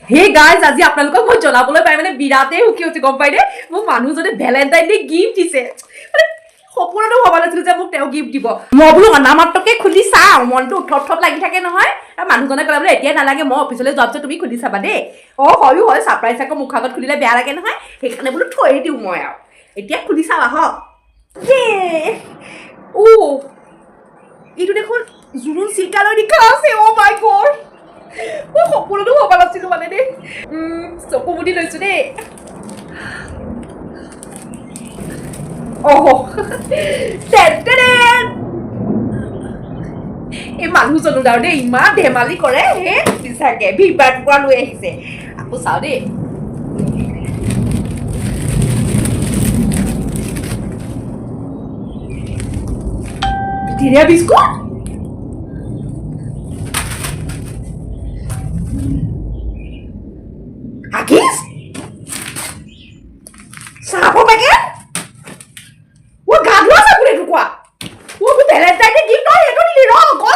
Hey guys আজি আপোনালোকক মই জনাবলৈ পাই মানে বিৰাটেই সুখী হৈছে গম পাইনে মোক মানুহজনে ভেলেণ্টাইন ডে গিফ্ট দিছে মানে সপোনতো ভবা নাছিলো যে মোক তেওঁ গিফ্ট দিব মই বোলো অনামাত্ৰকে খুলি চাওঁ মনটো উঠত লাগি থাকে নহয় আৰু মানুহজনে ক'লে বোলে এতিয়া নালাগে মই অফিচলৈ যোৱাৰ পিছত তুমি খুলি চাবা দেই হয়ো হয় ছাৰপ্ৰাইজ আকৌ মুখ আগত খুলিলে বেয়া লাগে নহয় সেইকাৰণে বোলো থৈ দিওঁ মই আৰু এতিয়া খুলি চাওঁ আহক এইটো দেখোন জুনুন চিল্কালৈ লিখা আছে অ' মাই গড মই সপোনতো ভবা নাছিলো মানে দেই চকু মুদি লৈছো দেই এই মানুহজনো আৰু দেই ইমান ধেমালি কৰে হে সঁচাকে ভিৰবাৰ টুকুৰা লৈ আহিছে আকৌ চাওঁ দেই ধীৰে biscuit Agis? Siapa pengen? Wah gaduh sa boleh dukwa. Wah bu Valentine gift no itu di ro ko